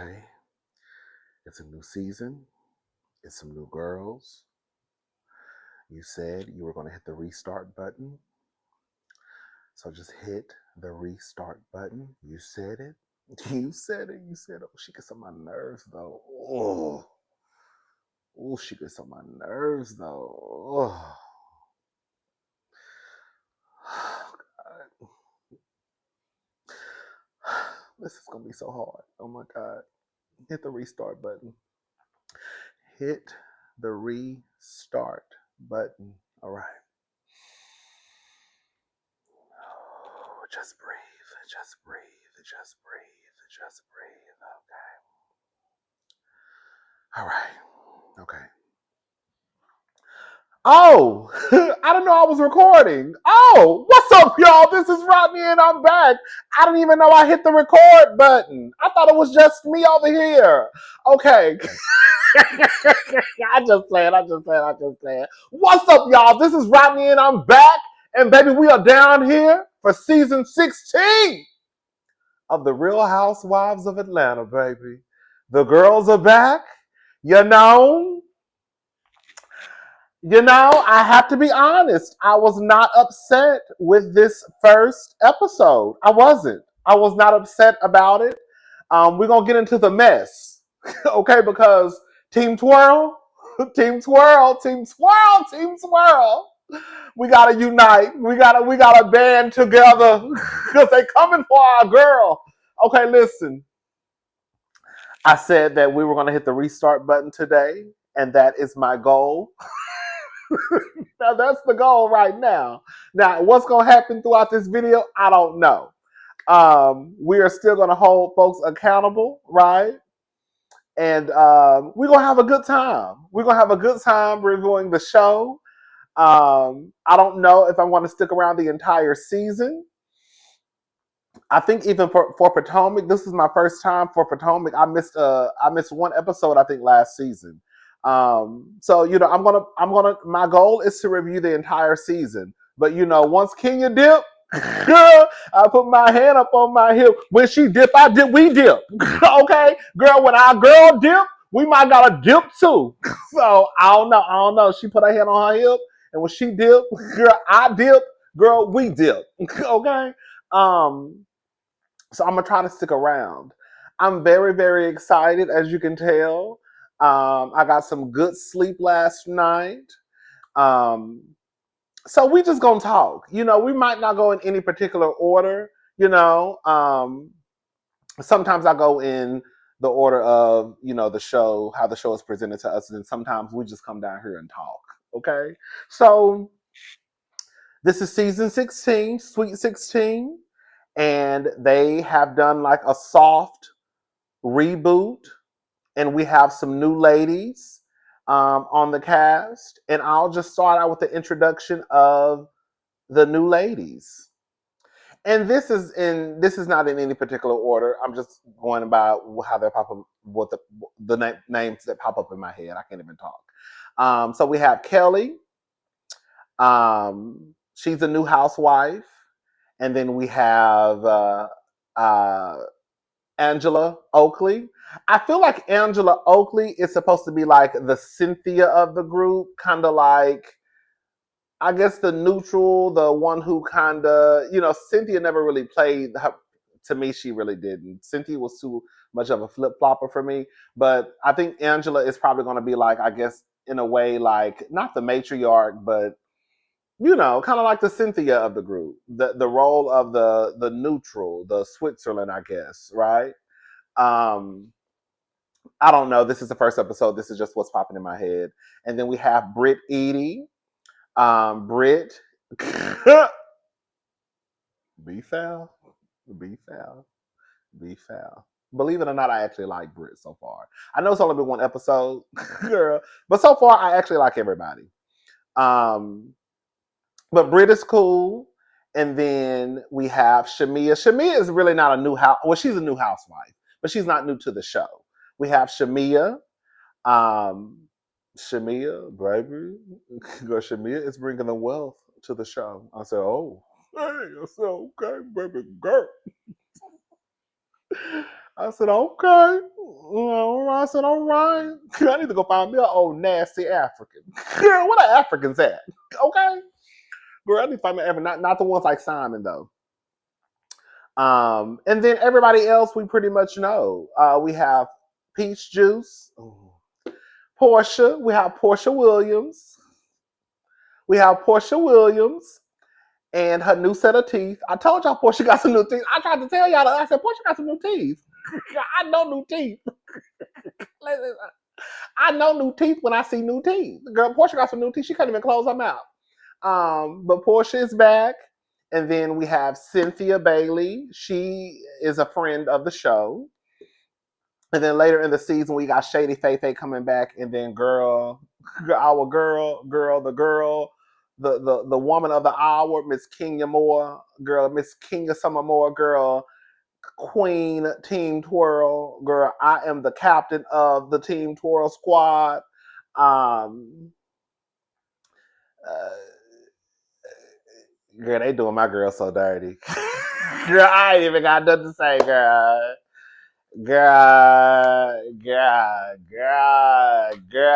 Okay. It's a new season. It's some new girls. You said you were going to hit the restart button. So just hit the restart button. You said it. You said it. You said, oh, she gets on my nerves, though. Oh, she gets on my nerves, though. Oh, God. This is going to be so hard. Oh, my God. Hit the restart button. Hit the restart button. All right. Just breathe. Just breathe. Just breathe. Just breathe. Okay. All right. Okay. Oh, I didn't know I was recording. Oh, what's up, y'all? This is Rodney and I'm back. I didn't even know I hit the record button. I thought it was just me over here. Okay. I just played. What's up, y'all? This is Rodney and I'm back. And baby, we are down here for season 16 of the Real Housewives of Atlanta, baby. The girls are back. You know, I have to be honest. I was not upset with this first episode. I wasn't. I was not upset about it. We're going to get into the mess, okay? Because Team Twirl, Team Twirl, Team Twirl, Team Twirl. We gotta unite. We gotta band together because they coming for our girl. Okay, listen. I said that we were gonna hit the restart button today, and that is my goal. Now that's the goal right now. Now, what's gonna happen throughout this video, I don't know. We are still gonna hold folks accountable, right? And we're gonna have a good time. We're gonna have a good time reviewing the show. I don't know if I want to stick around the entire season. I think even for Potomac, this is my first time for Potomac. I missed one episode I think last season. So my goal is to review the entire season. But once Kenya dip, girl, I put my hand up on my hip. When she dip, I dip. We dip. Okay, girl. When our girl dip, we might gotta dip too. So I don't know. She put her hand on her hip, and when she dip, girl, I dip. Girl, we dip. Okay. So I'm gonna try to stick around. I'm very, very excited, as you can tell. I got some good sleep last night. Um, so we just gonna talk. We might not go in any particular order. Sometimes I go in the order of the show, how the show is presented to us, and then sometimes we just come down here and talk. Okay, so this is season 16, Sweet 16, and they have done like a soft reboot, and we have some new ladies on the cast. And I'll just start out with the introduction of the new ladies. And this is not in any particular order. I'm just going by how they pop up, what the names that pop up in my head. I can't even talk. So we have Kelly. She's a new housewife. And then we have Angela Oakley. I feel like Angela Oakley is supposed to be like the Cynthia of the group, kind of like, I guess, the neutral, the one who kind of, Cynthia never really played her. To me, she really didn't. Cynthia was too much of a flip-flopper for me. But I think Angela is probably going to be like, I guess, in a way, like, not the matriarch, but kind of like the Cynthia of the group, the role of the neutral, the Switzerland, I guess, right? I don't know. This is the first episode. This is just what's popping in my head. And then we have Brit Edie. Brit, be foul, be foul, be foul. Believe it or not, I actually like Brit so far. I know it's only been one episode, girl, but so far I actually like everybody. But Brit is cool. And then we have Shemia. Shemia is really not a new house. Well, she's a new housewife, but she's not new to the show. We have Shemia. Shemia, baby. Girl, Shemia is bringing the wealth to the show. I said, oh, hey, I said, okay, baby girl. I said, okay. All right. I said, all right. I need to go find me an old nasty African. Girl, what are Africans at? Okay. Girl, I need to find me not the ones like Simon though. And then everybody else we pretty much know. We have Peach Juice, Porsha. We have Porsha Williams. We have Porsha Williams and her new set of teeth. I told y'all Porsha got some new teeth. I tried to tell y'all that. I said Porsha got some new teeth. I know new teeth. I know new teeth when I see new teeth. Girl, Porsha got some new teeth. She can't even close her mouth. But Porsha is back. And then we have Cynthia Bailey. She is a friend of the show. And then later in the season, we got Shady Faye coming back. And then our the woman of the hour, Miss Kenya Moore, girl, Miss Kenya Summer Moore, girl, Queen Team Twirl, girl. I am the captain of the Team Twirl squad. Um, uh, Girl, they doing my girl so dirty. Girl, I ain't even got nothing to say, girl. Girl,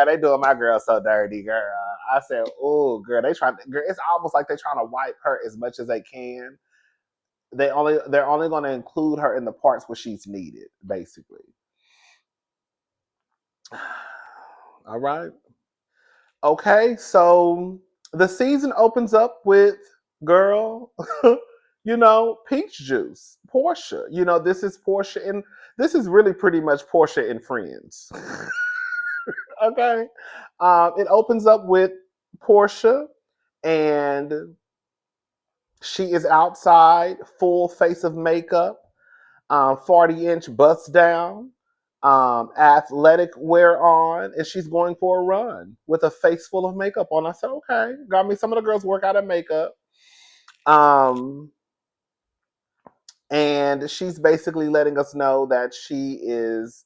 they doing my girl so dirty, girl. I said, oh, girl, girl, it's almost like they're trying to wipe her as much as they can. They're only going to include her in the parts where she's needed, basically. All right. Okay, so the season opens up with girl, peach juice, Porsha. This is Porsha, and this is really pretty much Porsha and Friends. Okay, it opens up with Porsha, and she is outside, full face of makeup, 40-inch bust down, athletic wear on, and she's going for a run with a face full of makeup on. I said, okay, got me. Some of the girls work out of makeup. Um, and she's basically letting us know that she is,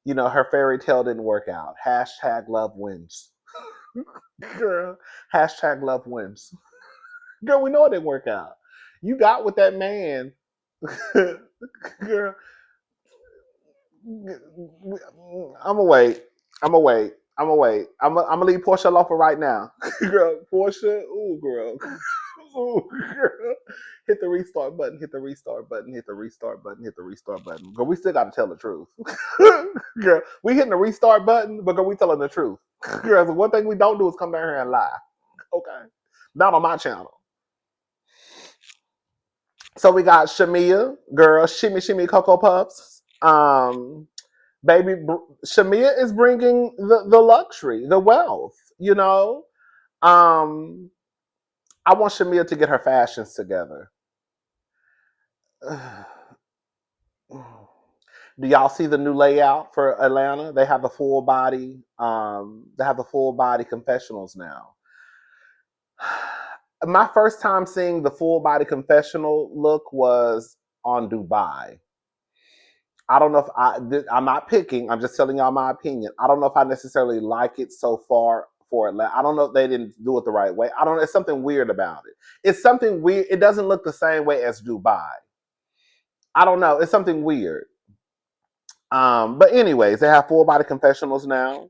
her fairy tale didn't work out. Hashtag love wins. Girl, hashtag love wins. Girl, we know it didn't work out. You got with that man. Girl, I'm gonna wait. I'm gonna wait. I'm gonna wait. I'm gonna leave Porsha alone for right now. Girl, Porsha, ooh, girl. Ooh, girl. Hit the restart button, hit the restart button, hit the restart button, hit the restart button. Girl, we still gotta tell the truth. Girl, we hitting the restart button, but girl, we telling the truth. Girl, the one thing we don't do is come down here and lie. Okay. Not on my channel. So we got Shemia, girl, shimmy Cocoa Puffs. Baby, Shemia is bringing the luxury, the wealth. Um, I want Shemia to get her fashions together. Do y'all see the new layout for Atlanta? They have the full body. They have the full body confessionals now. My first time seeing the full body confessional look was on Dubai. I don't know if I'm not picking. I'm just telling y'all my opinion. I don't know if I necessarily like it so far for Atlanta. I don't know if they didn't do it the right way. I don't know. It's something weird about it. It's something weird. It doesn't look the same way as Dubai. I don't know. It's something weird. But anyways, they have full body confessionals now.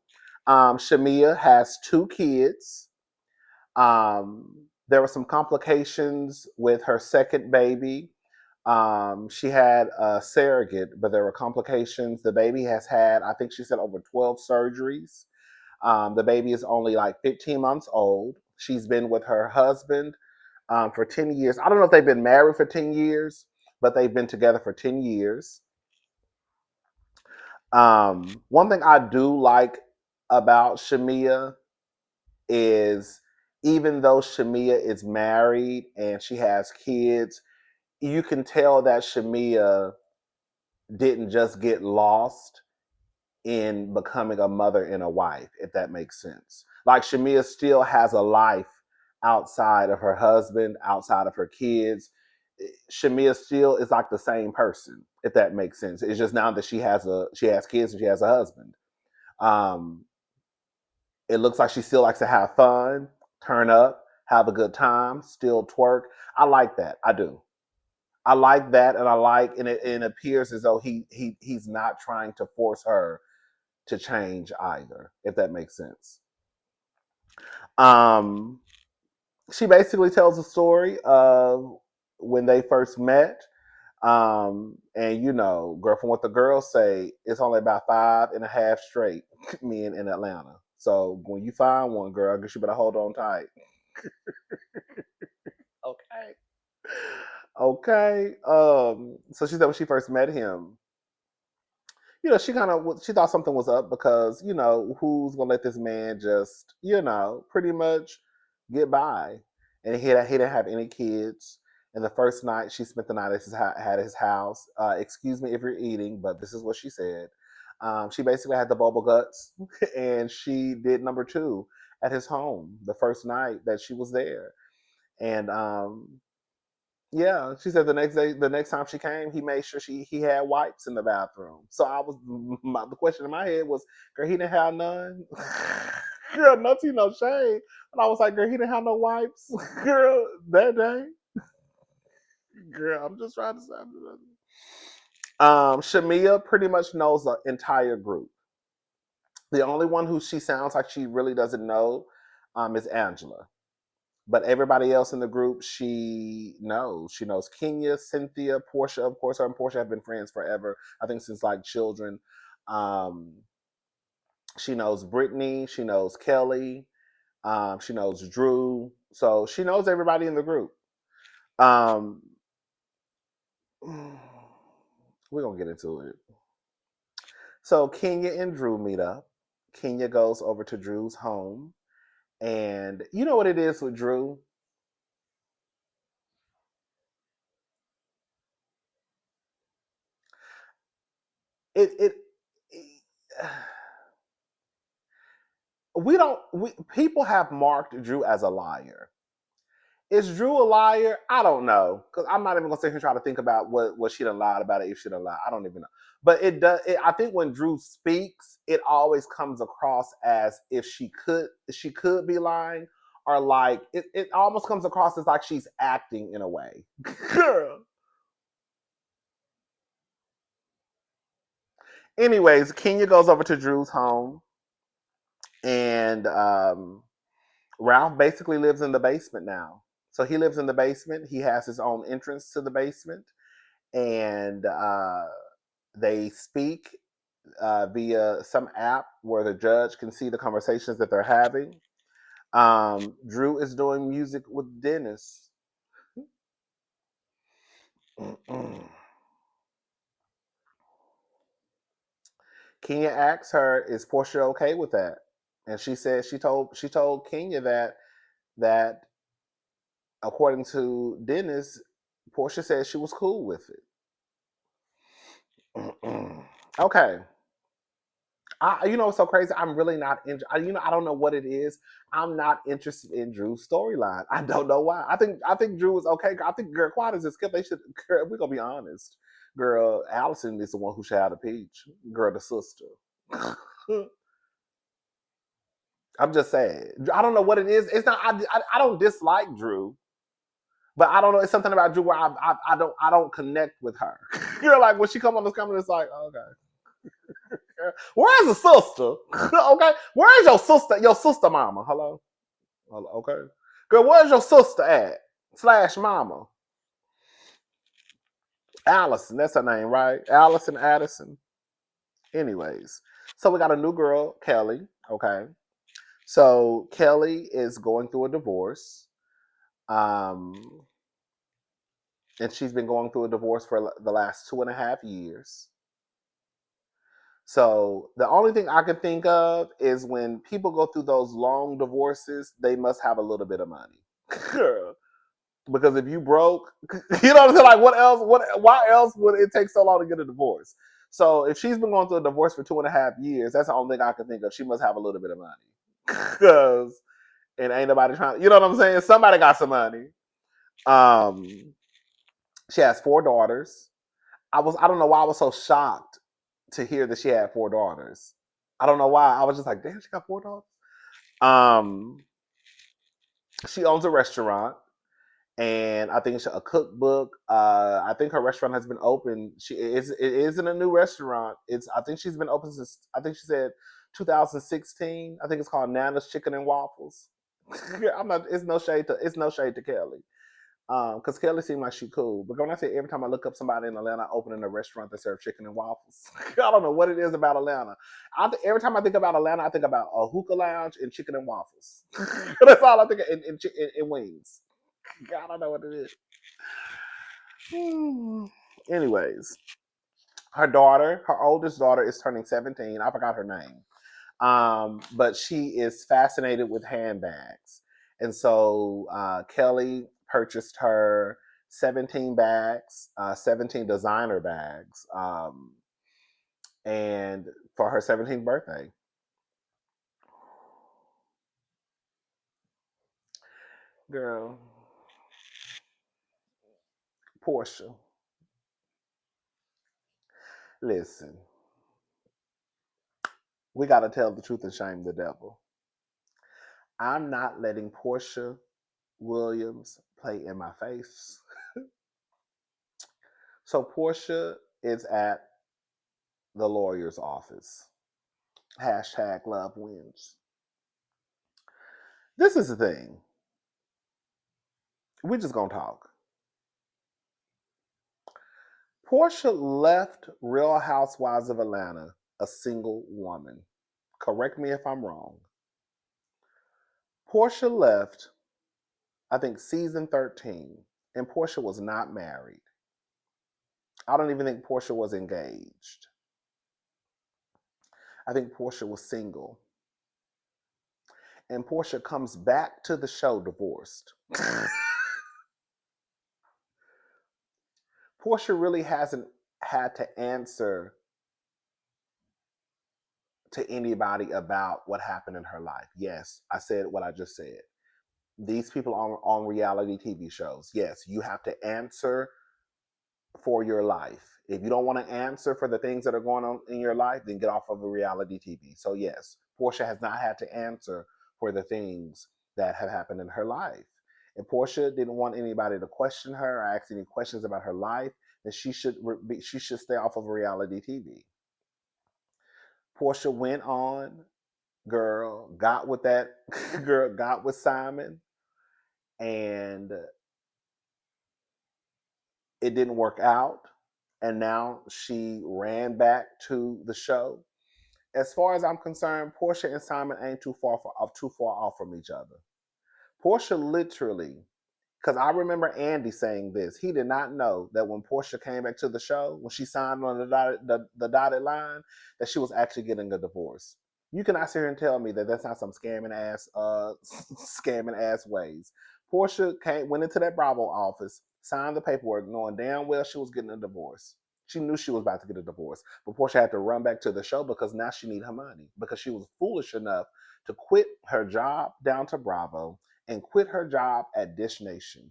Shemia has 2 kids. There were some complications with her second baby. She had a surrogate, but there were complications. The baby has had, I think she said, over 12 surgeries. The baby is only like 15 months old. She's been with her husband for 10 years. I don't know if they've been married for 10 years, but they've been together for 10 years. One thing I do like about Shemia is even though Shemia is married and she has kids, you can tell that Shemia didn't just get lost in becoming a mother and a wife, if that makes sense. Like Shemia still has a life outside of her husband, outside of her kids. Shemia still is like the same person, if that makes sense. It's just now that she has kids and she has a husband. Um, it looks like she still likes to have fun, turn up, have a good time, still twerk. I like that. I do. I like that, and I like, and it appears as though he's not trying to force her to change either, if that makes sense. Um, she basically tells a story of when they first met. And girl, from what the girls say, it's only about 5.5 straight men in Atlanta. So when you find one, girl, I guess you better hold on tight. Okay. Okay. So she said when she first met him, she thought something was up because who's gonna let this man just pretty much get by, and he didn't have any kids. And the first night she spent the night at his house. Excuse me if you're eating, but this is what she said. She basically had the bubble guts, and she did number two at his home the first night that she was there. And yeah, she said the next time she came, he made sure he had wipes in the bathroom. So the question in my head was, girl, he didn't have none. Girl, no tea, no shade. But I was like, girl, he didn't have no wipes. Girl, that day. Girl, I'm just trying to say. Shemia pretty much knows the entire group. The only one who she sounds like she really doesn't know is Angela. But everybody else in the group, she knows. She knows Kenya, Cynthia, Porsha. Of course, her and Porsha have been friends forever. I think since like children. Um, she knows Brittany. She knows Kelly. She knows Drew. So she knows everybody in the group. Um, we're gonna get into it. So Kenya and Drew meet up. Kenya goes over to Drew's home, and you know what it is with Drew. It we don't we people have marked Drew as a liar. Is Drew a liar? I don't know, because I'm not even gonna sit here and try to think about what she done lied about it, if she done lied. I don't even know. But it does. I think when Drew speaks, it always comes across as if she could be lying, or like it almost comes across as like she's acting in a way. Girl. Anyways, Kenya goes over to Drew's home, and Ralph basically lives in the basement now. So he lives in the basement. He has his own entrance to the basement, and they speak via some app where the judge can see the conversations that they're having. Drew is doing music with Dennis. Kenya asks her, "Is Portia okay with that?" And she said she told Kenya that according to Dennis, Portia said she was cool with it. Okay. What's so crazy? I'm really not I don't know what it is. I'm not interested in Drew's storyline. I don't know why. I think Drew is okay. I think girl, quiet as a skip. They should. Girl, we're gonna be honest. Girl, Allison is the one who should have the peach. Girl, the sister. I'm just saying. I don't know what it is. It's not. I don't dislike Drew, but I don't know. It's something about Drew where I don't connect with her. You're like when she come on this camera, it's like, oh, okay. Where's the sister? Okay. Where's your sister? Your sister mama. Hello? Hello? Okay. Girl, where's your sister at? Slash mama. Allison. That's her name, right? Allison Addison. Anyways. So we got a new girl, Kelly. Okay. So Kelly is going through a divorce. Um, and she's been going through a divorce for the last 2.5 years. So the only thing I can think of is when people go through those long divorces, they must have a little bit of money. Because if you broke, you know what I'm saying? Like what else? Why else would it take so long to get a divorce? So if she's been going through a divorce for 2.5 years, that's the only thing I can think of. She must have a little bit of money. Because it ain't nobody trying, you know what I'm saying? Somebody got some money. Um, she has 4 daughters. I don't know why I was so shocked to hear that she had 4 daughters. I don't know why. I was just like, damn, she got 4 daughters. Um, she owns a restaurant, and I think it's a cookbook. I think her restaurant has been open. It isn't a new restaurant. It's I think she's been open since I think she said 2016. I think it's called Nana's Chicken and Waffles. I'm not. It's no shade to Kelly. Because Kelly seemed like she cool. But when I say every time I look up somebody in Atlanta opening a restaurant that serves chicken and waffles, I don't know what it is about Atlanta. Every time I think about Atlanta, I think about a hookah lounge and chicken and waffles. That's all I think of, in wings. I don't know what it is. Anyways, her oldest daughter is turning 17. I forgot her name. But she is fascinated with handbags. And so Kelly purchased her 17 bags, 17 designer bags, and for her 17th birthday. Girl, Porsha, listen, we got to tell the truth and shame the devil. I'm not letting Porsha Williams play in my face. So Porsha is at the lawyer's office. Hashtag love wins. This is the thing. We're just gonna talk. Porsha left Real Housewives of Atlanta a single woman. Correct me if I'm wrong. Porsha left, I think, season 13, and Porsha was not married. I don't even think Porsha was engaged. I think Porsha was single. And Porsha comes back to the show divorced. Porsha really hasn't had to answer to anybody about what happened in her life. Yes, I said what I just said. These people on reality TV shows, yes, you have to answer for your life. If you don't want to answer for the things that are going on in your life, then get off of a reality TV. So yes, Porsha has not had to answer for the things that have happened in her life. If Porsha didn't want anybody to question her or ask any questions about her life, then she should stay off of reality TV. Porsha went on, girl, got with that girl, got with Simon, and it didn't work out. And now she ran back to the show. As far as I'm concerned, Porsha and Simon ain't too far off from each other. Porsha literally, because I remember Andy saying this. He did not know that when Porsha came back to the show, when she signed on the dotted line, that she was actually getting a divorce. You cannot sit here and tell me that that's not some scamming ass ways. Porsha went into that Bravo office, signed the paperwork, knowing damn well she was getting a divorce. She knew she was about to get a divorce, but Porsha had to run back to the show because now she needed her money because she was foolish enough to quit her job down to Bravo and quit her job at Dish Nation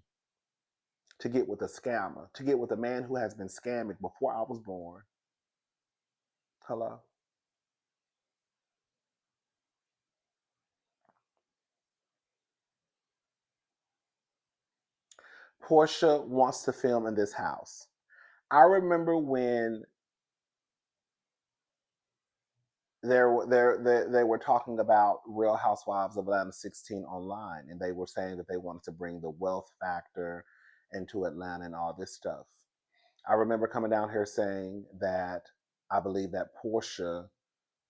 to get with a scammer, to get with a man who has been scamming before I was born. Hello? Porsha wants to film in this house. I remember when they were talking about Real Housewives of Atlanta 16 online, and they were saying that they wanted to bring the wealth factor into Atlanta and all this stuff. I remember coming down here saying that I believe that Porsha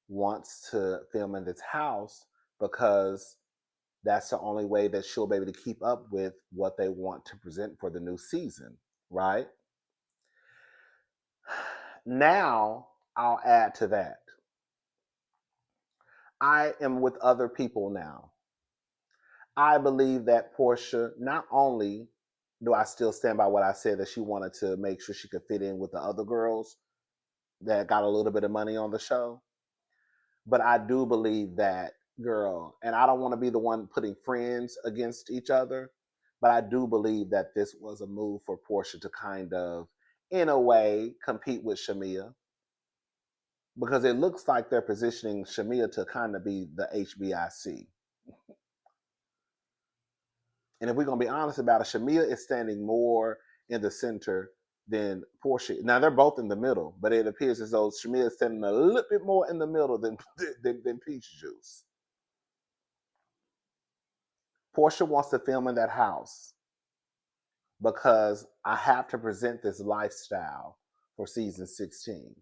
wants to film in this house because that's the only way that she'll be able to keep up with what they want to present for the new season, right? Now, I'll add to that. I am with other people now. I believe that Porsha, not only do I still stand by what I said that she wanted to make sure she could fit in with the other girls that got a little bit of money on the show, but I do believe that girl, and I don't want to be the one putting friends against each other, but I do believe that this was a move for Porsha to kind of, in a way, compete with Shemia because it looks like they're positioning Shemia to kind of be the HBIC. And if we're gonna be honest about it, Shemia is standing more in the center than Porsha. Now they're both in the middle, but it appears as though Shemia is standing a little bit more in the middle than Peach Juice. Porsha wants to film in that house because I have to present this lifestyle for season 16.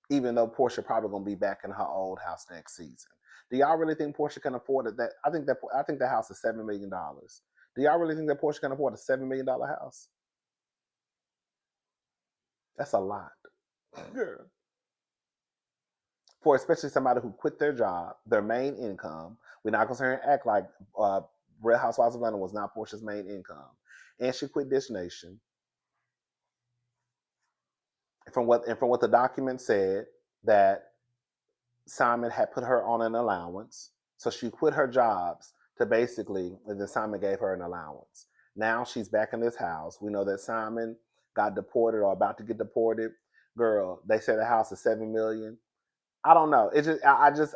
Even though Porsha probably gonna be back in her old house next season. Do y'all really think Porsha can afford it? I think the house is $7 million. Do y'all really think that Porsha can afford a $7 million house? That's a lot. Girl. For especially somebody who quit their job, their main income. We're not gonna sit here and act like Real Housewives of London was not Porsha's main income. And she quit Dish Nation. From what the document said, that Simon had put her on an allowance. So she quit her jobs to basically, and then Simon gave her an allowance. Now she's back in this house. We know that Simon got deported or about to get deported. Girl, they say the house is $7 million. I don't know. It just,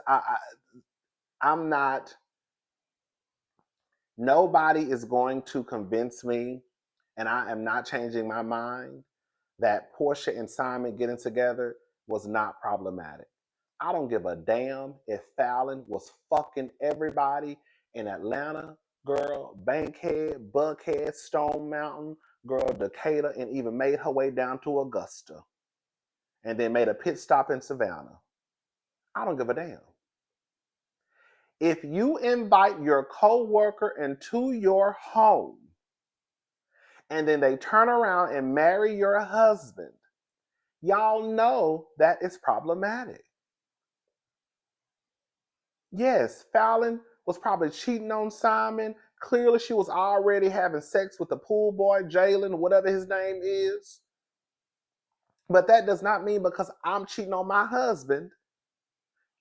I'm not. Nobody is going to convince me, and I am not changing my mind, that Porsha and Simon getting together was not problematic. I don't give a damn if Fallon was fucking everybody in Atlanta, girl, Bankhead, Buckhead, Stone Mountain, girl, Decatur, and even made her way down to Augusta. And then made a pit stop in Savannah. I don't give a damn. If you invite your coworker into your home and then they turn around and marry your husband, y'all know that it's problematic. Yes, Fallon was probably cheating on Simon. Clearly, she was already having sex with the pool boy, Jalen, whatever his name is. But that does not mean because I'm cheating on my husband,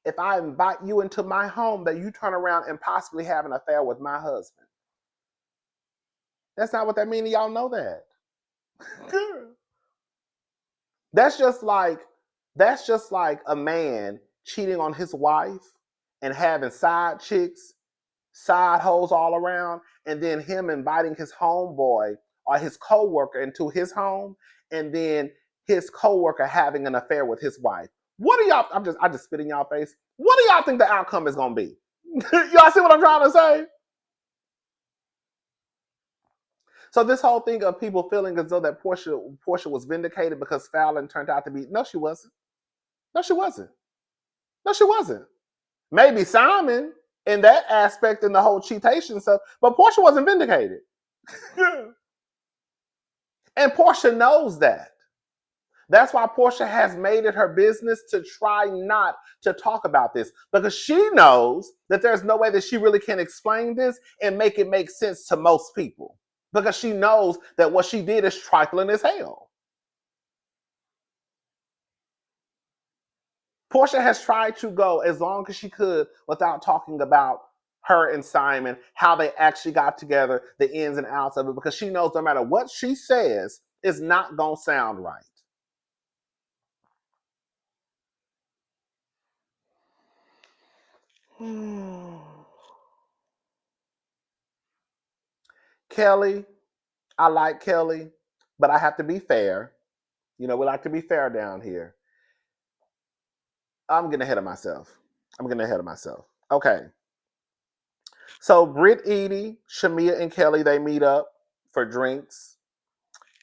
if I invite you into my home, that you turn around and possibly have an affair with my husband. That's not what that means. Y'all know that. That's just like a man cheating on his wife and having side chicks, side hoes all around, and then him inviting his homeboy or his coworker into his home, and then his coworker having an affair with his wife. What do y'all? I just spit in y'all face. What do y'all think the outcome is gonna be? Y'all see what I'm trying to say? So this whole thing of people feeling as though that Porsha was vindicated because Fallon turned out to be, no, she wasn't. No, she wasn't. No, she wasn't. Maybe Simon in that aspect and the whole cheatation stuff, but Porsha wasn't vindicated. And Porsha knows that. That's why Porsha has made it her business to try not to talk about this, because she knows that there's no way that she really can explain this and make it make sense to most people, because she knows that what she did is trifling as hell. Porsha has tried to go as long as she could without talking about her and Simon, how they actually got together, the ins and outs of it, because she knows no matter what she says, it's not going to sound right. Kelly, I like Kelly, but I have to be fair. You know, we like to be fair down here. I'm getting ahead of myself. Okay. So Britt, Edie, Shemia, and Kelly, they meet up for drinks.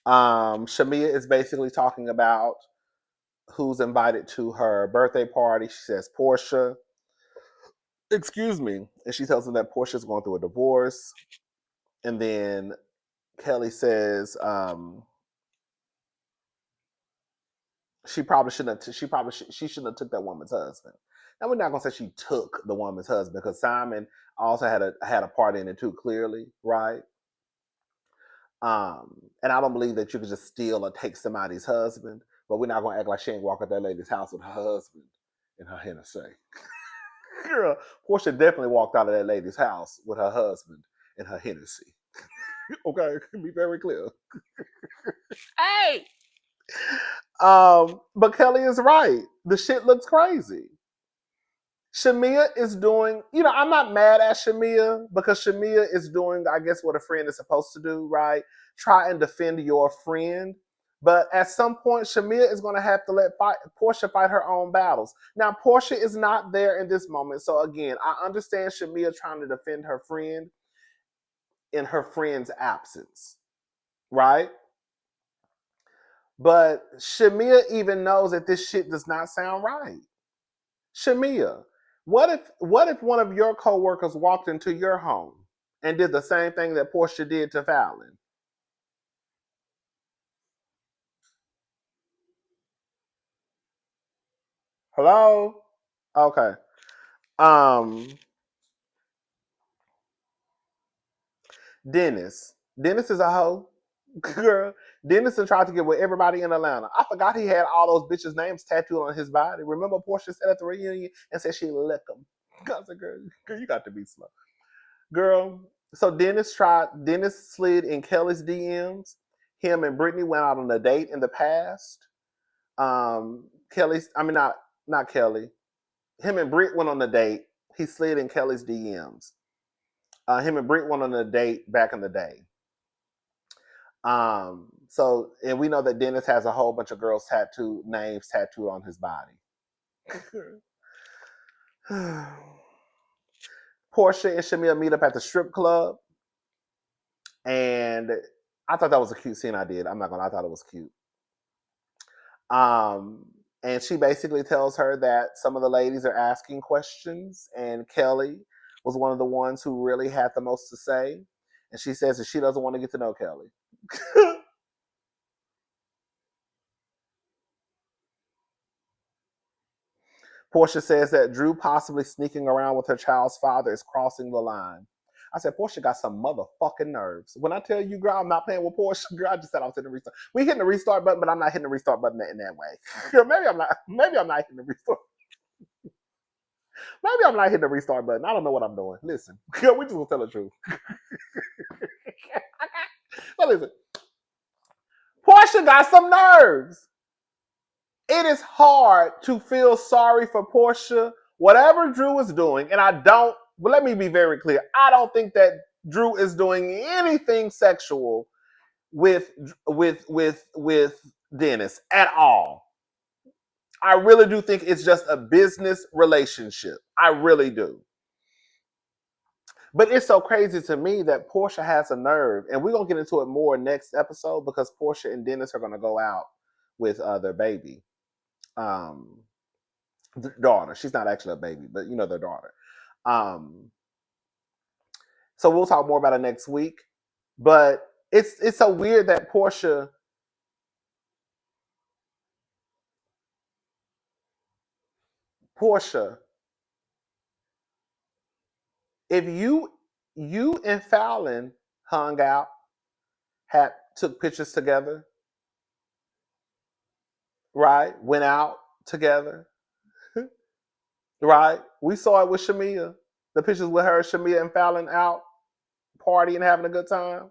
Shemia is basically talking about who's invited to her birthday party. She says Porsha. Excuse me. And she tells them that Portia's going through a divorce. And then Kelly says she probably shouldn't have. She shouldn't have took that woman's husband. Now we're not gonna say she took the woman's husband, because Simon also had a part in it too. Clearly, right? And I don't believe that you could just steal or take somebody's husband. But we're not gonna act like she ain't walk at that lady's house with her husband and her Hennessy. Girl, Porsha definitely walked out of that lady's house with her husband and her Hennessy. Okay, be very clear. Hey. But Kelly is right. The shit looks crazy. Shemia is doing, I'm not mad at Shemia because Shemia is doing, I guess, what a friend is supposed to do, right? Try and defend your friend. But at some point, Shemia is going to have to let Porsha fight her own battles. Now, Porsha is not there in this moment. So, again, I understand Shemia trying to defend her friend in her friend's absence, right? But Shemia even knows that this shit does not sound right. Shemia, what if one of your coworkers walked into your home and did the same thing that Porsha did to Fallon? Hello? Okay. Um, Dennis. Dennis is a hoe. Girl, Dennis tried to get with everybody in Atlanta. I forgot he had all those bitches' names tattooed on his body. Remember Porsha said at the reunion and said she licked them. I was like, girl, you got to be slow. Girl, so Dennis slid in Kelly's DMs. Him and Brittany went out on a date in the past. Kelly's, I mean, not Kelly. Him and Britt went on a date. He slid in Kelly's DMs. Him and Britt went on a date back in the day. So, and we know that Dennis has a whole bunch of girls' names tattooed on his body. Porsha and Shemia meet up at the strip club, and I thought that was a cute scene. I did. I'm not gonna. I thought it was cute. Um, and she basically tells her that some of the ladies are asking questions, and Kelly was one of the ones who really had the most to say. And she says that she doesn't want to get to know Kelly. Porsha says that Drew possibly sneaking around with her child's father is crossing the line. I said, Porsha got some motherfucking nerves. When I tell you, girl, I'm not playing with Porsha, girl, I just said I was hitting the restart. We hitting the restart button, but I'm not hitting the restart button in that way. Girl, maybe I'm not hitting the restart. Maybe I'm not hitting the restart button. I don't know what I'm doing. Listen, girl, we just gonna tell the truth. But listen, Porsha got some nerves. It is hard to feel sorry for Porsha, whatever Drew is doing, and but let me be very clear. I don't think that Drew is doing anything sexual with with Dennis at all. I really do think it's just a business relationship. I really do. But it's so crazy to me that Porsha has a nerve, and we're gonna get into it more next episode because Porsha and Dennis are gonna go out with their baby. Um, daughter. She's not actually a baby, but their daughter. Um, so we'll talk more about it next week. But it's so weird that Porsha, if you and Fallon hung out, had took pictures together, right? Went out together, right? We saw it with Shemia. The pictures with her, Shemia and Fallon out partying, having a good time.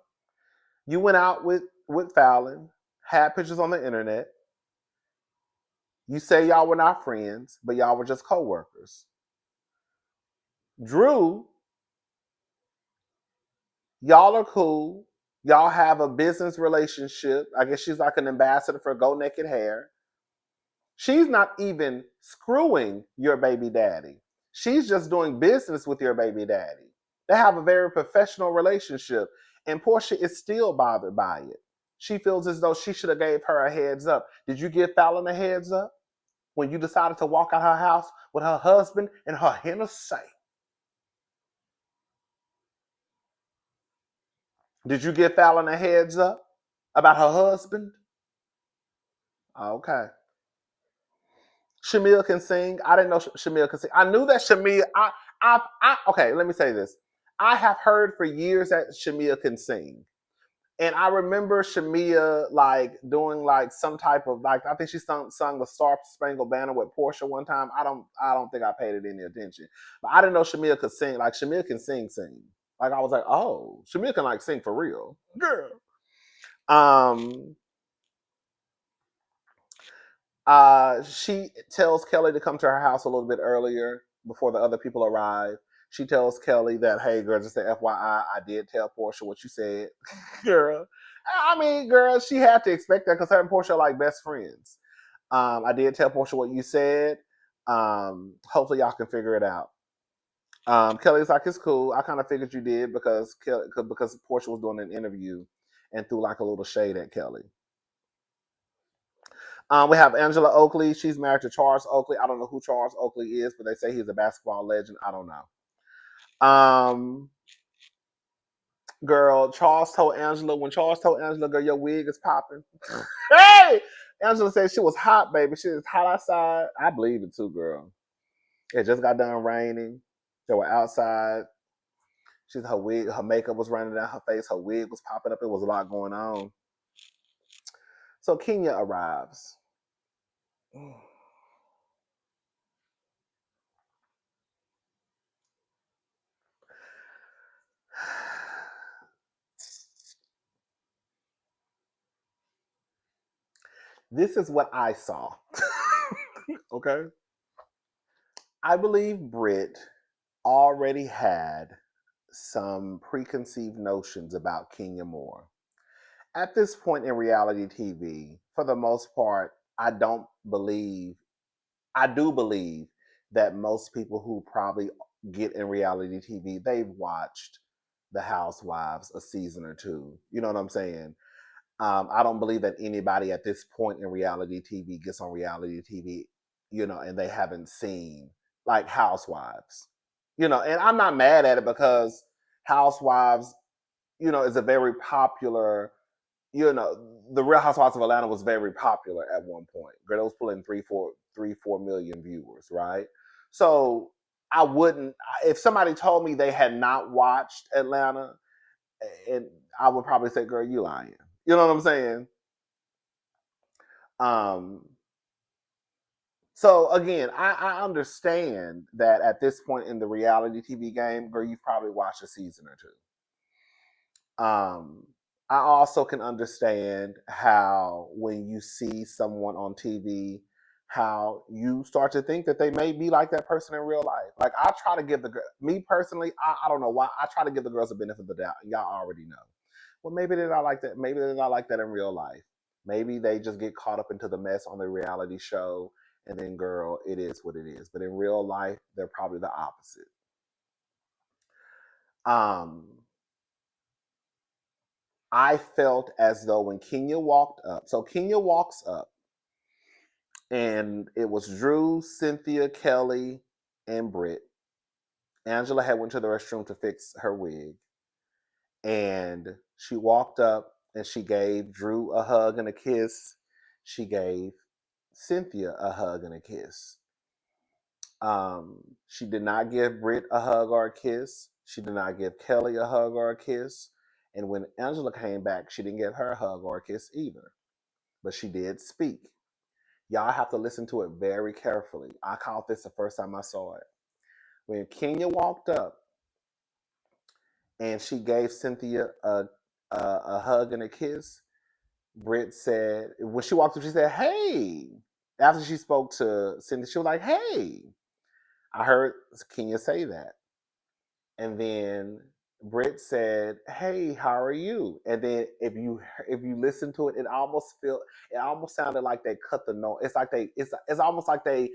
You went out with Fallon, had pictures on the internet. You say y'all were not friends, but y'all were just co-workers. Drew, y'all are cool. Y'all have a business relationship. I guess she's like an ambassador for Go Naked Hair. She's not even screwing your baby daddy. She's just doing business with your baby daddy. They have a very professional relationship, and Porsha is still bothered by it. She feels as though she should have gave her a heads up. Did you give Fallon a heads up when you decided to walk out her house with her husband and her henna say? Did you give Fallon a heads up about her husband? Okay. Shemia can sing. I didn't know Shemia can sing. I knew that Shemia. Okay. Let me say this. I have heard for years that Shemia can sing, and I remember Shemia like doing like some type of like I think she sung the Star Spangled Banner with Porsha one time. I don't think I paid it any attention, but I didn't know Shemia could sing. Like Shemia can sing. Like I was like, oh, Shemia can like sing for real, girl. Um, she tells Kelly to come to her house a little bit earlier. before the other people arrive. She tells Kelly that, hey, girl, just a FYI, I did tell Porsha what you said. Girl. I mean, girl, she had to expect that because her and Porsha are like best friends. I did tell Porsha what you said. Hopefully y'all can figure it out. Kelly's like, it's cool. I kind of figured you did because Porsha was doing an interview and threw like a little shade at Kelly. We have Angela Oakley. She's married to Charles Oakley. I don't know who Charles Oakley is, but they say he's a basketball legend. I don't know. Girl, Charles told Angela, when Charles told Angela, girl, your wig is popping. Hey! Angela said she was hot, baby. She was hot outside. I believe it too, girl. It just got done raining. They were outside. Her wig, her makeup was running down her face. Her wig was popping up. It was a lot going on. So Kenya arrives. This is what I saw. Okay. I believe Brit already had some preconceived notions about Kenya Moore. At this point in reality TV, for the most part, I do believe that most people who probably get in reality TV, they've watched The Housewives a season or two. You know what I'm saying? I don't believe that anybody at this point in reality TV gets on reality TV, and they haven't seen like Housewives, and I'm not mad at it because Housewives, is a very popular, the Real Housewives of Atlanta was very popular at one point. Girl, it was pulling 4 million viewers, right? So I wouldn't, if somebody told me they had not watched Atlanta, and I would probably say, girl, you lying. You know what I'm saying? Um, so again, I understand that at this point in the reality TV game, girl, you've probably watched a season or two. I also can understand how when you see someone on TV, how you start to think that they may be like that person in real life. Like I try to give me personally, I don't know why, I try to give the girls a benefit of the doubt. Y'all already know. Well, maybe they're not like that. Maybe they're not like that in real life. Maybe they just get caught up into the mess on the reality show, and then, girl, it is what it is. But in real life, they're probably the opposite. Um, I felt as though when Kenya walked up, so Kenya walks up, and it was Drew, Cynthia, Kelly, and Britt. Angela had went to the restroom to fix her wig, and she walked up and she gave Drew a hug and a kiss. She gave Cynthia a hug and a kiss. She did not give Britt a hug or a kiss. She did not give Kelly a hug or a kiss. And when Angela came back, she didn't give her a hug or a kiss either. But she did speak. Y'all have to listen to it very carefully. I caught this the first time I saw it. When Kenya walked up and she gave Cynthia a hug and a kiss, Britt said, when she walked up, she said, hey. After she spoke to Cynthia, she was like, hey. I heard Kenya say that. And then Britt said, hey, how are you? And then if you listen to it, it almost sounded like they cut the note. It's like it's almost like they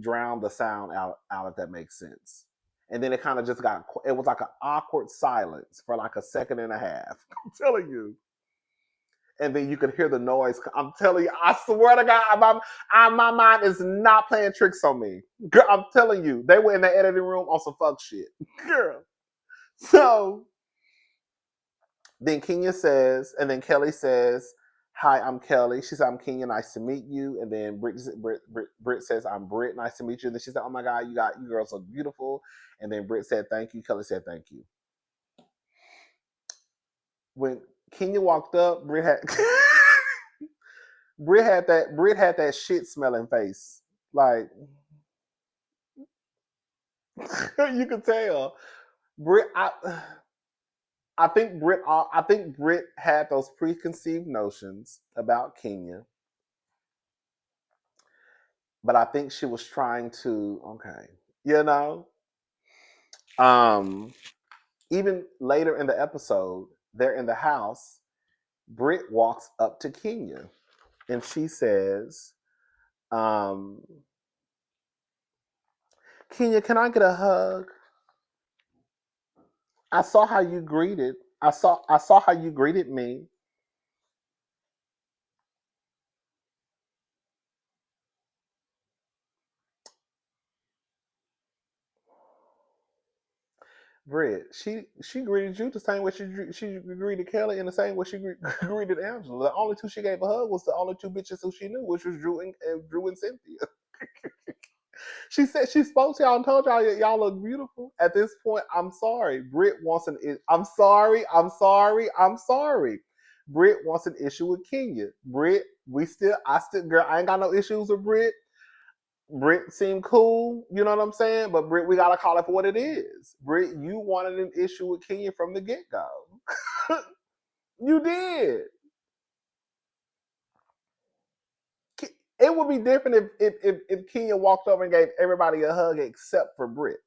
drowned the sound out, if that makes sense. And then it kind of just it was like an awkward silence for like a second and a half. I'm telling you. And then you could hear the noise. I'm telling you, I swear to God, my mind is not playing tricks on me. Girl, I'm telling you, they were in the editing room on some fuck shit. Girl. So then Kenya says, and then Kelly says, hi, I'm Kelly. She said, I'm Kenya, nice to meet you. And then Britt says, I'm Britt, nice to meet you. And then she said, oh my God, you girls look beautiful. And then Britt said, thank you. Kelly said, thank you. When Kenya walked up, Britt had Britt had that shit smelling face. Like you could tell. Britt I think Britt had those preconceived notions about Kenya. But I think she was trying to, okay. You know? Um, Even later in the episode, they're in the house. Brit walks up to Kenya and she says, um, Kenya, can I get a hug? I saw how you greeted. I saw how you greeted me. Brit, she greeted you the same way she greeted Kelly and the same way she greeted Angela. The only two she gave a hug was the only two bitches who she knew, which was Drew and Cynthia. She said she spoke to y'all and told y'all look beautiful. At this point, I'm sorry. Brit wants an. I'm sorry. I'm sorry. I'm sorry. Brit wants an issue with Kenya. Brit, girl, I ain't got no issues with Brit. Brit seemed cool, you know what I'm saying? But Brit, we gotta call it for what it is. Brit, you wanted an issue with Kenya from the get go. You did. It would be different if Kenya walked over and gave everybody a hug except for Brit.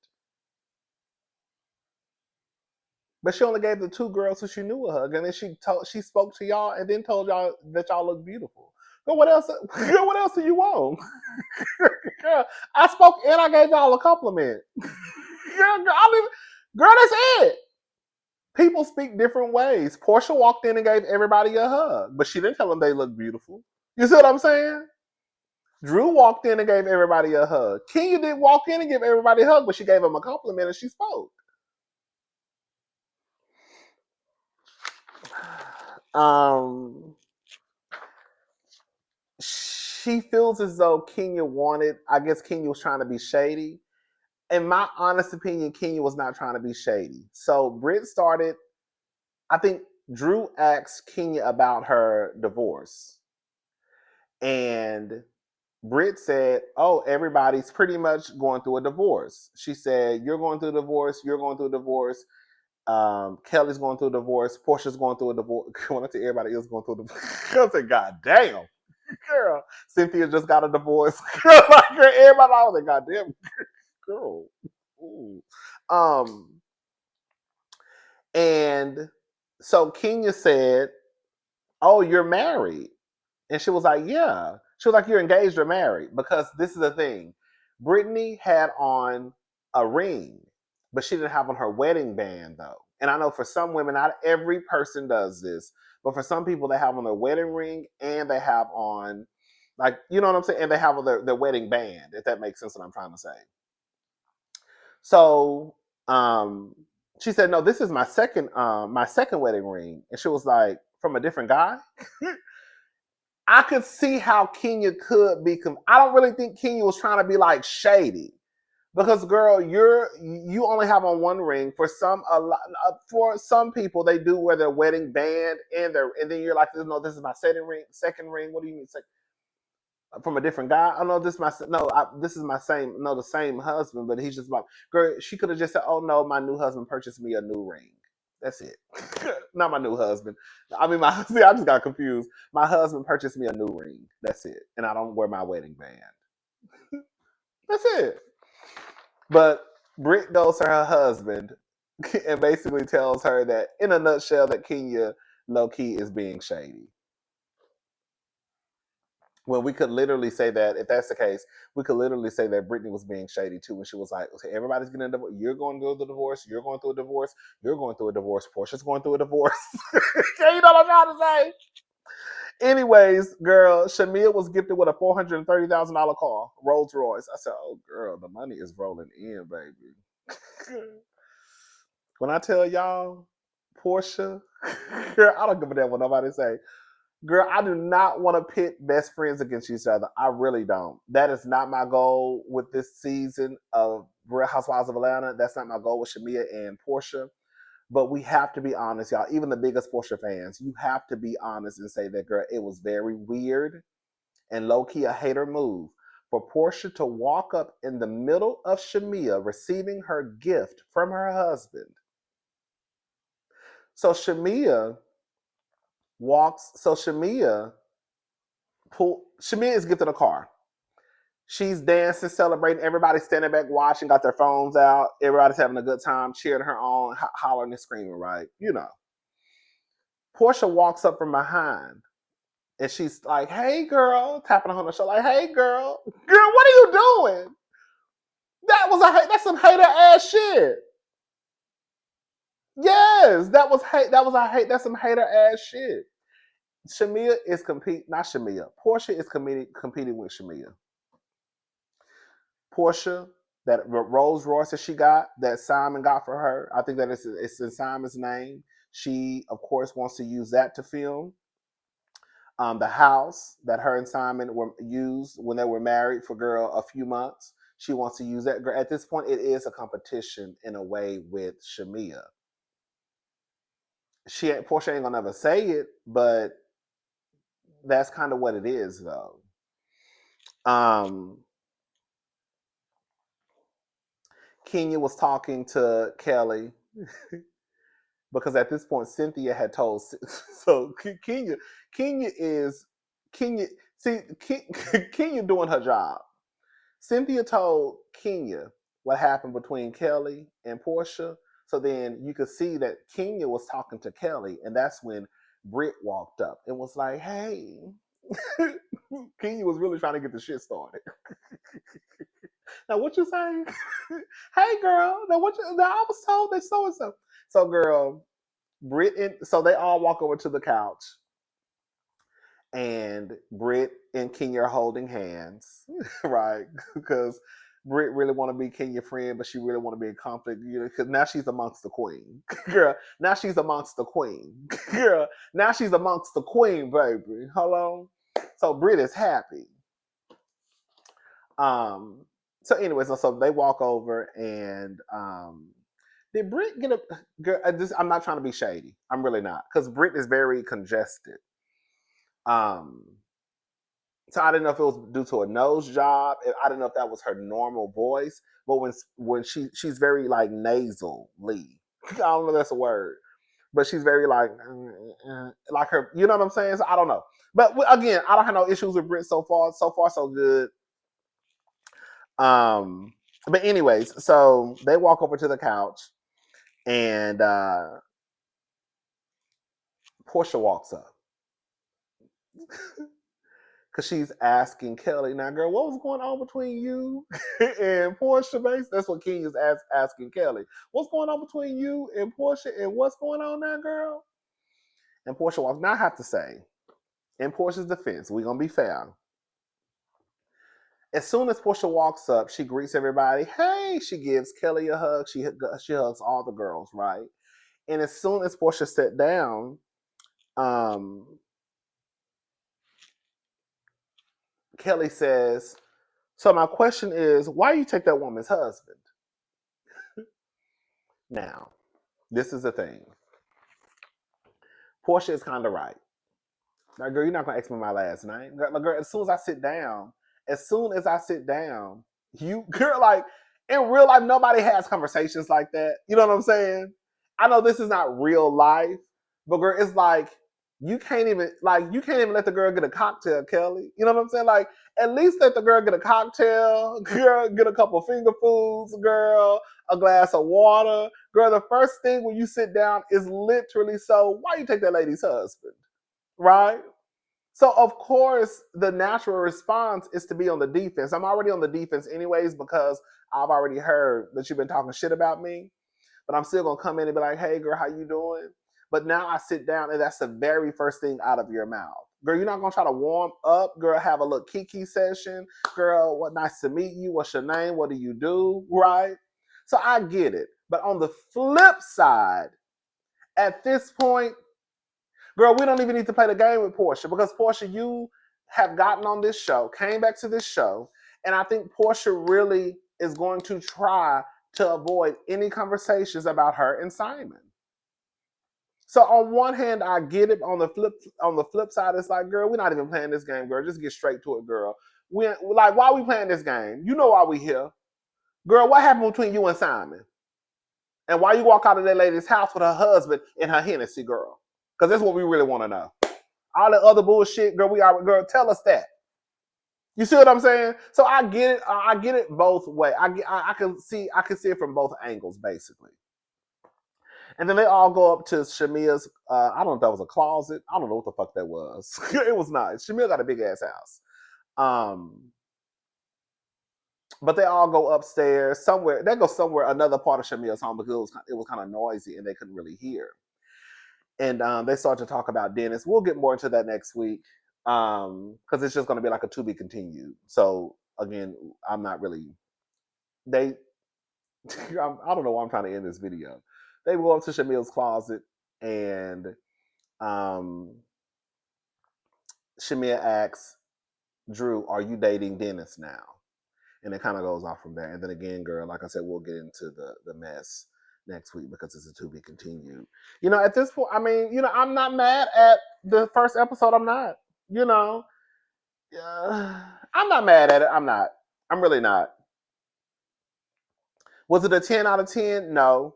But she only gave the two girls who she knew a hug, and then she spoke to y'all and then told y'all that y'all look beautiful. Girl, what else? Girl, what else do you want? Girl, I spoke and I gave y'all a compliment. Girl, that's it. People speak different ways. Porsha walked in and gave everybody a hug, but she didn't tell them they look beautiful. You see what I'm saying? Drew walked in and gave everybody a hug. Kenya didn't walk in and give everybody a hug, but she gave them a compliment and she spoke. Um, she feels as though Kenya wanted. I guess Kenya was trying to be shady. In my honest opinion, Kenya was not trying to be shady. So Britt started. I think Drew asked Kenya about her divorce, and Britt said, "Oh, everybody's pretty much going through a divorce." She said, "You're going through a divorce. You're going through a divorce. Kelly's going through a divorce. Portia's going through a divorce." When I say everybody is going through a divorce, I said, "God damn, girl." Cynthia just got a divorce. Like, everybody, I was like, "God damn, girl." Ooh. Um, and so Kenya said, "Oh, you're married." And she was like, "Yeah." She was like, "You're engaged or married?" Because this is the thing. Brittany had on a ring, but she didn't have on her wedding band though. And I know for some women, not every person does this, but for some people, they have on their wedding ring and they have on, like, you know what I'm saying? And they have on their wedding band, if that makes sense what I'm trying to say. So um, she said, "No, this is my second wedding ring." And she was like, "From a different guy?" I could see how Kenya could be. I don't really think Kenya was trying to be like shady, because girl, you only have on one ring. For some people, they do wear their wedding band and then you're like, "No, this is my second ring." What do you mean? From a different guy? "Oh no, this is my same, no, the same husband, but he's just like." Girl, she could have just said, "Oh no, my new husband purchased me a new ring." That's it. Not my new husband. I mean, see, I just got confused. My husband purchased me a new ring. That's it. And I don't wear my wedding band. That's it. But Britt goes to her husband and basically tells her that, in a nutshell, that Kenya low key is being shady. Well, we could literally say that, if that's the case, we could literally say that Brittany was being shady too. When she was like, "Okay, everybody's getting a divorce. You're going through the divorce. You're going through a divorce. You're going through a divorce. Porsha's going through a divorce." You know what I'm trying to say? Anyways, girl, Shemia was gifted with a $430,000 car, Rolls Royce. I said, "Oh, girl, the money is rolling in, baby." When I tell y'all, Porsha, girl, I don't give a damn what nobody say. Girl, I do not want to pit best friends against each other. I really don't. That is not my goal with this season of Real Housewives of Atlanta. That's not my goal with Shemia and Porsha. But we have to be honest, y'all. Even the biggest Porsha fans, you have to be honest and say that, girl, it was very weird and low key a hater move for Porsha to walk up in the middle of Shemia receiving her gift from her husband. So Shemia walks. So Shemia is gifted a car. She's dancing, celebrating. Everybody's standing back watching, got their phones out. Everybody's having a good time, cheering her on, hollering and screaming, right? You know. Porsha walks up from behind and she's like, hey, girl, tapping her on the shoulder, like, hey, girl, what are you doing? That's some hater ass shit. Yes, that was hate. That's some hater ass shit. Shemia is not Shemia. Porsha is competing with Shemia. Porsha, that Rolls Royce that she got, that Simon got for her, I think that it's in Simon's name. She, of course, wants to use that to film. The house that her and Simon were used when they were married for girl a few months. She wants to use that. Girl, at this point, it is a competition in a way with Shemia. Porsha ain't gonna never say it, but that's kind of what it is, though. Kenya was talking to Kelly because at this point Cynthia had told. So Kenya is Kenya. See, Kenya doing her job. Cynthia told Kenya what happened between Kelly and Porsha. So then you could see that Kenya was talking to Kelly, and that's when Brit walked up and was like, "Hey." Kenya was really trying to get the shit started. Now what you saying? Hey girl, now I was told that so and so. So girl, so they all walk over to the couch, and Brit and Kenya are holding hands, right? Because Brit really want to be Kenya's friend, but she really want to be in conflict, because now she's amongst the queen. Girl, now she's amongst the queen. Girl, now she's amongst the queen, baby. Hello? So Brit is happy. So anyways, so they walk over and did Brit get a girl? I'm not trying to be shady. I'm really not, because Brit is very congested. So I didn't know if it was due to a nose job. I didn't know if that was her normal voice. But when she's very like nasally. I don't know if that's a word, but she's very like her. You know what I'm saying? So I don't know. But again, I don't have no issues with Brit so far. So far, so good. But anyways, so they walk over to the couch, and Porsha walks up. Because she's asking Kelly, now, girl, what was going on between you and Porsha, base? That's what Kenya's asking Kelly. What's going on between you and Porsha, and what's going on now, girl? And Porsha walks. Now, I have to say, in Porsha's defense, we're going to be fair. As soon as Porsha walks up, she greets everybody. Hey, she gives Kelly a hug. She hugs all the girls, right? And as soon as Porsha sat down, Kelly says, so my question is, why you take that woman's husband? Now, this is the thing. Porsha is kind of right. Now, girl, you're not gonna ask me my last name. Girl, as soon as I sit down, you girl, like in real life, nobody has conversations like that. You know what I'm saying? I know this is not real life, but girl, it's like you can't even let the girl get a cocktail, Kelly. You know what I'm saying? Like, at least let the girl get a cocktail, girl, get a couple finger foods, girl, a glass of water. Girl, the first thing when you sit down is literally, so why you take that lady's husband? Right? So of course the natural response is to be on the defense. I'm already on the defense anyways because I've already heard that you've been talking shit about me. But I'm still gonna come in and be like, hey girl, how you doing? But now I sit down and that's the very first thing out of your mouth. Girl, you're not gonna try to warm up, girl, have a little kiki session. Girl, what nice to meet you. What's your name? What do you do? Right? So I get it. But on the flip side, at this point, girl, we don't even need to play the game with Porsha because Porsha, you have gotten on this show, came back to this show, and I think Porsha really is going to try to avoid any conversations about her and Simon. So on one hand, I get it. On the flip side, it's like, girl, we're not even playing this game, girl. Just get straight to it, girl. We like, why are we playing this game? You know why we here, girl. What happened between you and Simon? And why you walk out of that lady's house with her husband and her Hennessy, girl? Because that's what we really want to know. All that other bullshit, girl, girl, tell us that. You see what I'm saying? So I get it. I get it both ways. I can see it from both angles, basically. And then they all go up to Shemia's. I don't know if that was a closet. I don't know what the fuck that was. It was nice. Shemia got a big ass house. Um, but they all go upstairs somewhere. They go somewhere another part of Shemia's home because it was kind of noisy and they couldn't really hear. And they start to talk about Dennis. We'll get more into that next week because it's just going to be like a to be continued. So again, I'm not really. They, I don't know why I'm trying to end this video. They go up to Shemia's closet and um, Shemia asks Drew, "Are you dating Dennis now?" And it kind of goes off from there. And then again, girl, like I said, we'll get into the mess next week because it's a to be continued. You know, at this point, I mean, you know, I'm not mad at the first episode. I'm not. You know, I'm not mad at it. I'm not. I'm really not. Was it a 10 out of 10? No.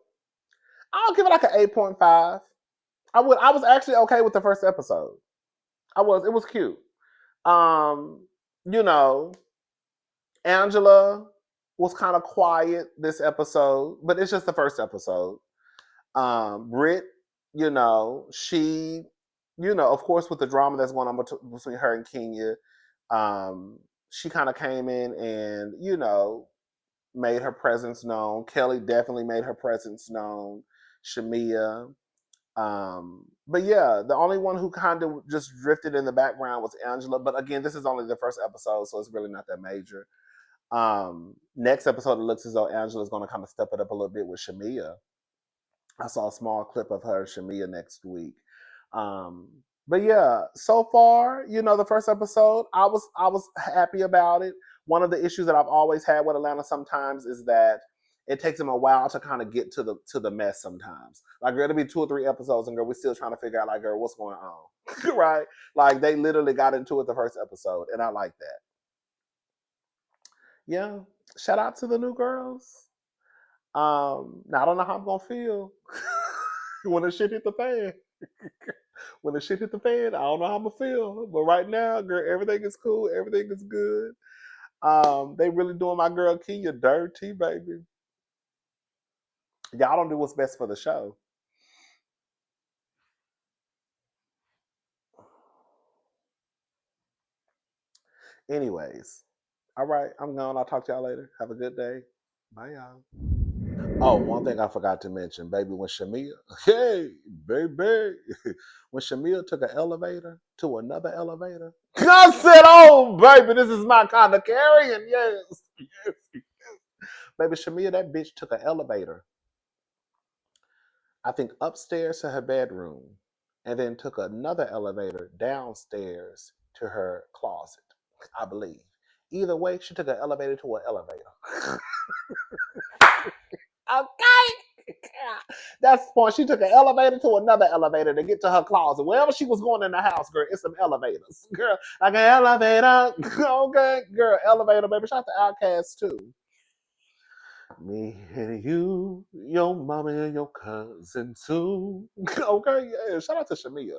I'll give it like an 8.5. I would. I was actually okay with the first episode. I was. It was cute. Um, you know, Angela was kind of quiet this episode, but it's just the first episode. Brit, you know, she, you know, of course, with the drama that's going on between her and Kenya, she kind of came in and, you know, made her presence known. Kelly definitely made her presence known. Shemia. But yeah, the only one who kind of just drifted in the background was Angela. But again, this is only the first episode, so it's really not that major. Next episode, it looks as though Angela's going to kind of step it up a little bit with Shemia. I saw a small clip of her, Shemia, next week. Um, but yeah, so far, you know, the first episode, I was happy about it. One of the issues that I've always had with Atlanta sometimes is that it takes them a while to kind of get to the mess sometimes. Like, girl, it'll be 2 or 3 episodes, and girl, we're still trying to figure out, like, girl, what's going on, right? Like, they literally got into it the first episode, and I like that. Yeah, shout out to the new girls. Now I don't know how I'm gonna feel when the shit hit the fan. When the shit hit the fan, I don't know how I'm gonna feel. But right now, girl, everything is cool. Everything is good. They really doing my girl Kenya dirty, baby. Y'all don't do what's best for the show. Anyways, all right, I'm gone. I'll talk to y'all later. Have a good day. Bye, y'all. Oh, one thing I forgot to mention, baby, when Shemia, hey, baby, when Shemia took an elevator to another elevator, I said, oh, baby, this is my kind of carrying. Yes, yes. Baby, Shemia, that bitch took an elevator, I think, upstairs to her bedroom, and then took another elevator downstairs to her closet, I believe. Either way, she took an elevator to an elevator. Okay. That's the point. She took an elevator to another elevator to get to her closet. Wherever she was going in the house, girl, it's some elevators. Girl, like an elevator. Okay, girl, elevator, baby. Shout out to Outcast too. Me and you, your mama and your cousin too. Okay, yeah. Shout out to Shemia.